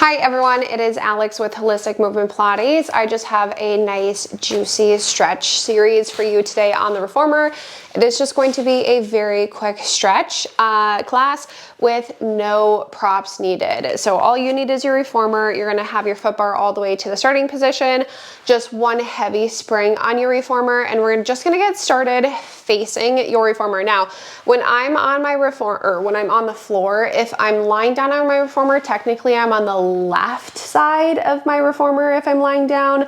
Hi everyone, it is Alex with Holistic Movement Pilates. I just have a nice juicy stretch series for you today on the reformer. It is just going to be a very quick stretch class with no props needed. So all you need is your reformer. You're gonna have your foot bar all the way to the starting position, just one heavy spring on your reformer, and we're just gonna get started facing your reformer. Now, when I'm on my reformer, or when I'm on the floor, if I'm lying down on my reformer, technically I'm on the left side of my reformer if I'm lying down.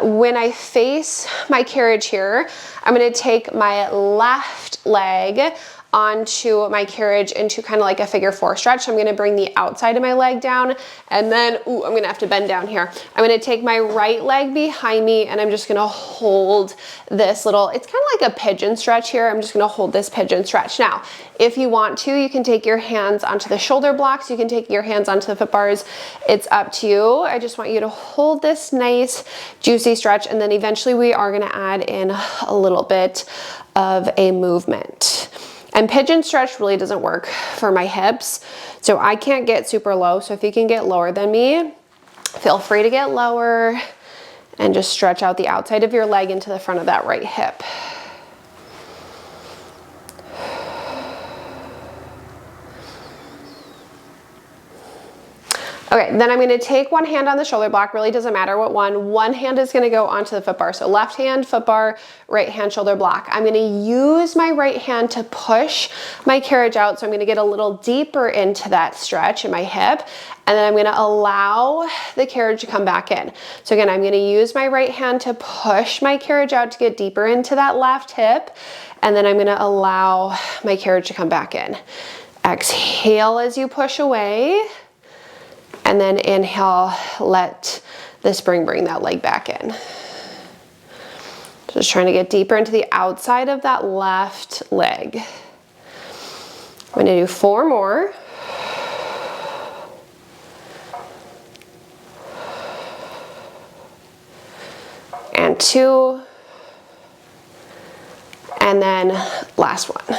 When I face my carriage here, I'm gonna take my left leg onto my carriage into kind of like a figure four stretch. So I'm gonna bring the outside of my leg down, and then, I'm gonna have to bend down here. I'm gonna take my right leg behind me, and I'm just gonna hold this little, it's kind of like a pigeon stretch here. I'm just gonna hold this pigeon stretch. Now, if you want to, you can take your hands onto the shoulder blocks, you can take your hands onto the foot bars. It's up to you. I just want you to hold this nice juicy stretch, and then eventually we are gonna add in a little bit of a movement. And pigeon stretch really doesn't work for my hips, so I can't get super low. So if you can get lower than me, feel free to get lower and just stretch out the outside of your leg into the front of that right hip. Okay, then I'm gonna take one hand on the shoulder block, really doesn't matter what one. One hand is gonna go onto the foot bar. So left hand, foot bar, right hand, shoulder block. I'm gonna use my right hand to push my carriage out. So I'm gonna get a little deeper into that stretch in my hip. And then I'm gonna allow the carriage to come back in. So again, I'm gonna use my right hand to push my carriage out to get deeper into that left hip. And then I'm gonna allow my carriage to come back in. Exhale as you push away. And then inhale, let the spring bring that leg back in. Just trying to get deeper into the outside of that left leg. I'm gonna do 4 more. And 2. And then last one.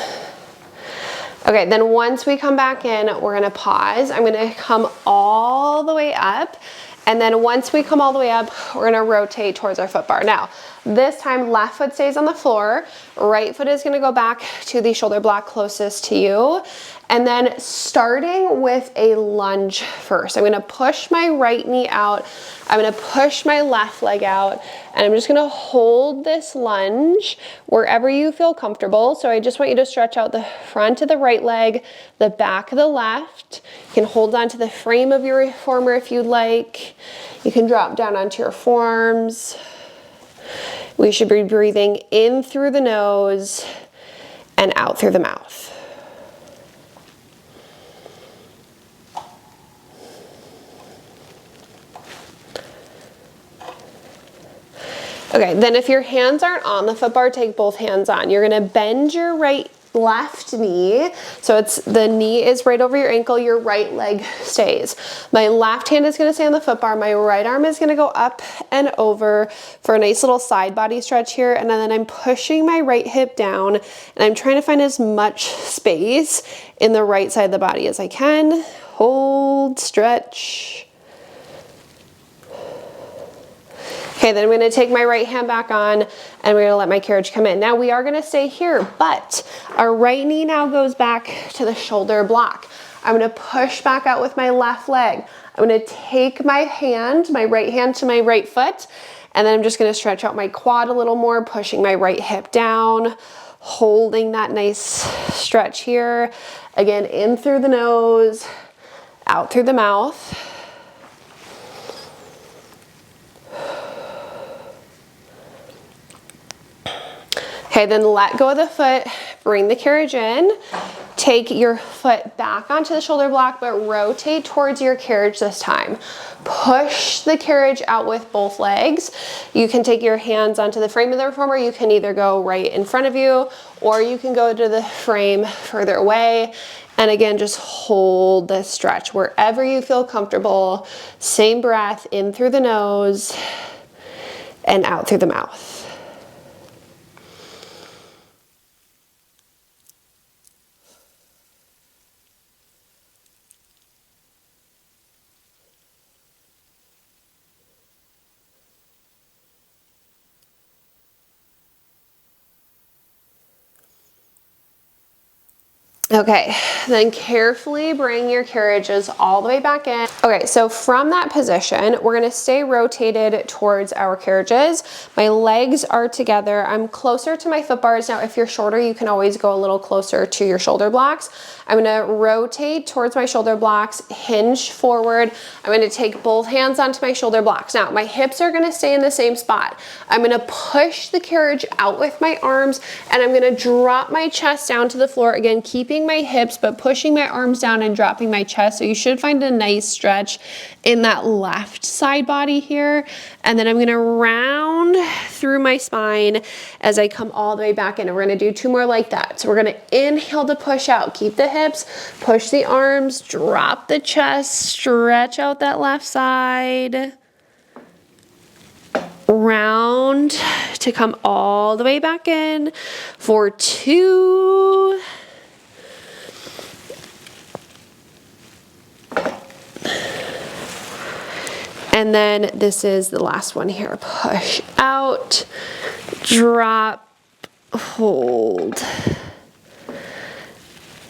Okay, then once we come back in, we're gonna pause. I'm gonna come all the way up. And then once we come all the way up, we're gonna rotate towards our foot bar. Now, this time left foot stays on the floor, right foot is gonna go back to the shoulder block closest to you. And then starting with a lunge first. I'm gonna push my right knee out, I'm gonna push my left leg out, and I'm just gonna hold this lunge wherever you feel comfortable. So I just want you to stretch out the front of the right leg, the back of the left. You can hold on to the frame of your reformer if you'd like. You can drop down onto your forearms. We should be breathing in through the nose and out through the mouth. Okay, then if your hands aren't on the foot bar, take both hands on. You're gonna bend your left knee, so it's the knee is right over your ankle, your right leg stays. My left hand is gonna stay on the foot bar, my right arm is gonna go up and over for a nice little side body stretch here, and then I'm pushing my right hip down, and I'm trying to find as much space in the right side of the body as I can. Hold, stretch. Okay, then I'm gonna take my right hand back on, and we're gonna let my carriage come in. Now we are gonna stay here, but our right knee now goes back to the shoulder block. I'm gonna push back out with my left leg. I'm gonna take my hand, my right hand to my right foot, and then I'm just gonna stretch out my quad a little more, pushing my right hip down, holding that nice stretch here. Again, in through the nose, out through the mouth. Okay, then let go of the foot, bring the carriage in, take your foot back onto the shoulder block, but rotate towards your carriage this time. Push the carriage out with both legs. You can take your hands onto the frame of the reformer. You can either go right in front of you, or you can go to the frame further away. And again, just hold this stretch wherever you feel comfortable. Same breath, in through the nose and out through the mouth. Okay, then carefully bring your carriages all the way back in. Okay, so from that position, we're gonna stay rotated towards our carriages. My legs are together. I'm closer to my foot bars. Now, if you're shorter, you can always go a little closer to your shoulder blocks. I'm gonna rotate towards my shoulder blocks, hinge forward. I'm gonna take both hands onto my shoulder blocks. Now, my hips are gonna stay in the same spot. I'm gonna push the carriage out with my arms, and I'm gonna drop my chest down to the floor. Again, keeping my hips, but pushing my arms down and dropping my chest. So you should find a nice stretch in that left side body here. And then I'm gonna round through my spine as I come all the way back in. And we're gonna do 2 more like that. So we're gonna inhale to push out, keep the hips, push the arms, drop the chest, stretch out that left side. Round to come all the way back in for 2. And then this is the last one here. Push out, drop, hold,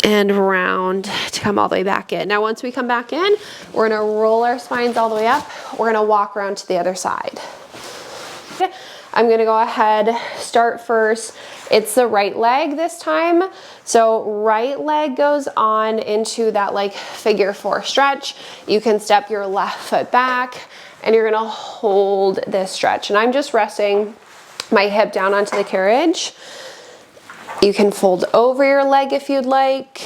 and round to come all the way back in. Now, once we come back in, we're gonna roll our spines all the way up. We're gonna walk around to the other side. I'm gonna go ahead, start first. It's the right leg this time. So right leg goes on into that like figure 4 stretch. You can step your left foot back and you're gonna hold this stretch. And I'm just resting my hip down onto the carriage. You can fold over your leg if you'd like.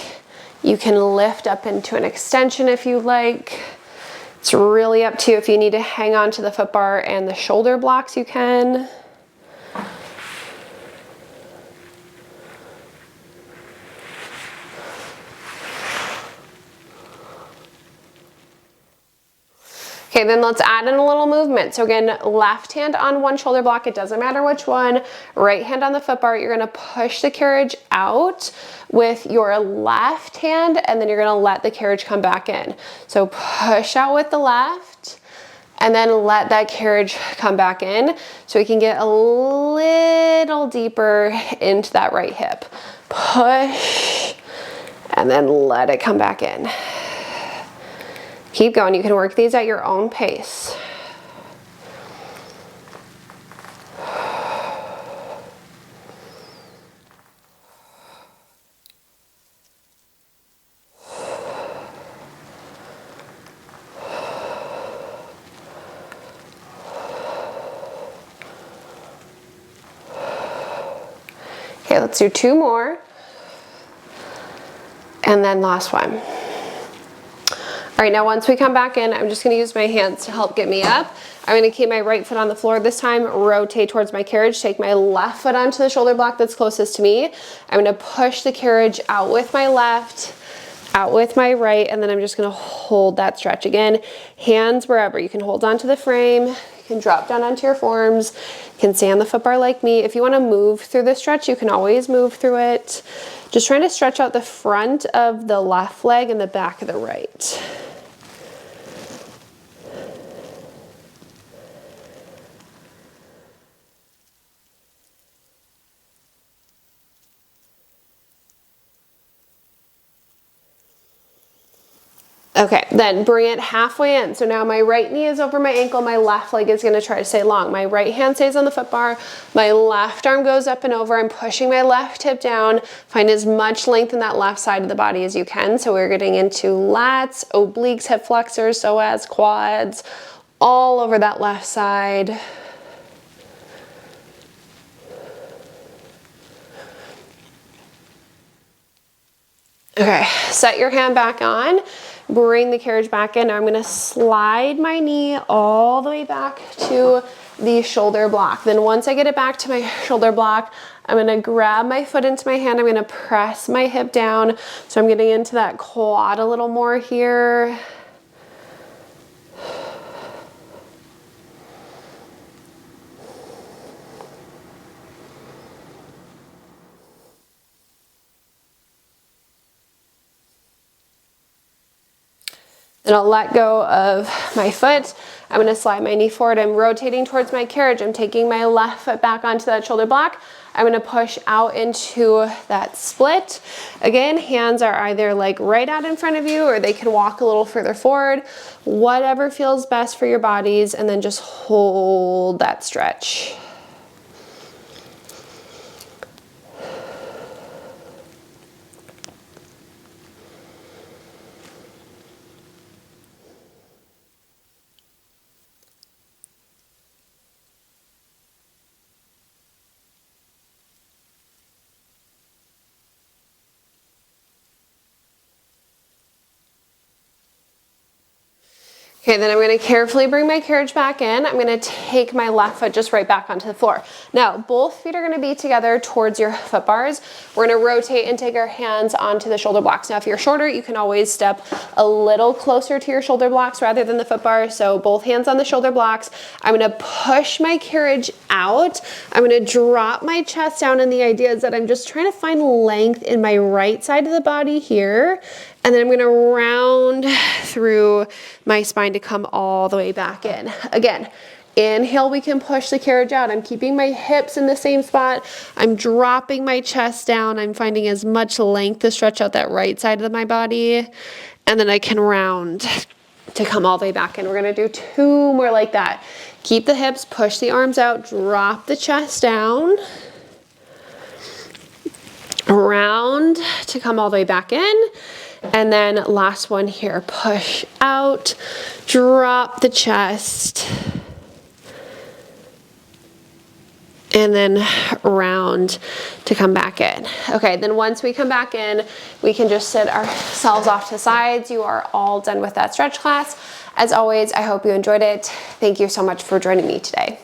You can lift up into an extension if you'd like. It's really up to you. If you need to hang on to the foot bar and the shoulder blocks, you can. Okay, then let's add in a little movement. So again, left hand on one shoulder block, it doesn't matter which one. Right hand on the foot bar, you're gonna push the carriage out with your left hand, and then you're gonna let the carriage come back in. So push out with the left, and then let that carriage come back in so we can get a little deeper into that right hip. Push, and then let it come back in. Keep going. You can work these at your own pace. Okay, let's do 2 more. And then last one. All right, now once we come back in, I'm just gonna use my hands to help get me up. I'm gonna keep my right foot on the floor this time, rotate towards my carriage, take my left foot onto the shoulder block that's closest to me. I'm gonna push the carriage out with my left, out with my right, and then I'm just gonna hold that stretch. Again, hands wherever. You can hold onto the frame, you can drop down onto your forearms, you can stay on the foot bar like me. If you wanna move through the stretch, you can always move through it. Just trying to stretch out the front of the left leg and the back of the right. Okay, then bring it halfway in. So now my right knee is over my ankle, my left leg is gonna try to stay long. My right hand stays on the foot bar, my left arm goes up and over. I'm pushing my left hip down. Find as much length in that left side of the body as you can. So we're getting into lats, obliques, hip flexors, psoas, quads, all over that left side. Okay, set your hand back on. Bring the carriage back in. Now I'm gonna slide my knee all the way back to the shoulder block. Then once I get it back to my shoulder block, I'm gonna grab my foot into my hand. I'm gonna press my hip down. So I'm getting into that quad a little more here. Then I'll let go of my foot. I'm gonna slide my knee forward. I'm rotating towards my carriage. I'm taking my left foot back onto that shoulder block. I'm gonna push out into that split. Again, hands are either like right out in front of you or they can walk a little further forward. Whatever feels best for your bodies, and then just hold that stretch. Okay, then I'm gonna carefully bring my carriage back in. I'm gonna take my left foot just right back onto the floor. Now, both feet are gonna be together towards your foot bars. We're gonna rotate and take our hands onto the shoulder blocks. Now, if you're shorter, you can always step a little closer to your shoulder blocks rather than the foot bars. So both hands on the shoulder blocks. I'm gonna push my carriage out. I'm gonna drop my chest down, and the idea is that I'm just trying to find length in my right side of the body here. And then I'm gonna round through my spine to come all the way back in. Again, inhale, we can push the carriage out. I'm keeping my hips in the same spot. I'm dropping my chest down. I'm finding as much length to stretch out that right side of my body. And then I can round to come all the way back in. We're gonna do 2 more like that. Keep the hips, push the arms out, drop the chest down. Round to come all the way back in. And then last one here, push out, drop the chest, and then round to come back in. Okay, then once we come back in, we can just sit ourselves off to the sides. You are all done with that stretch class. As always, I hope you enjoyed it. Thank you so much for joining me today.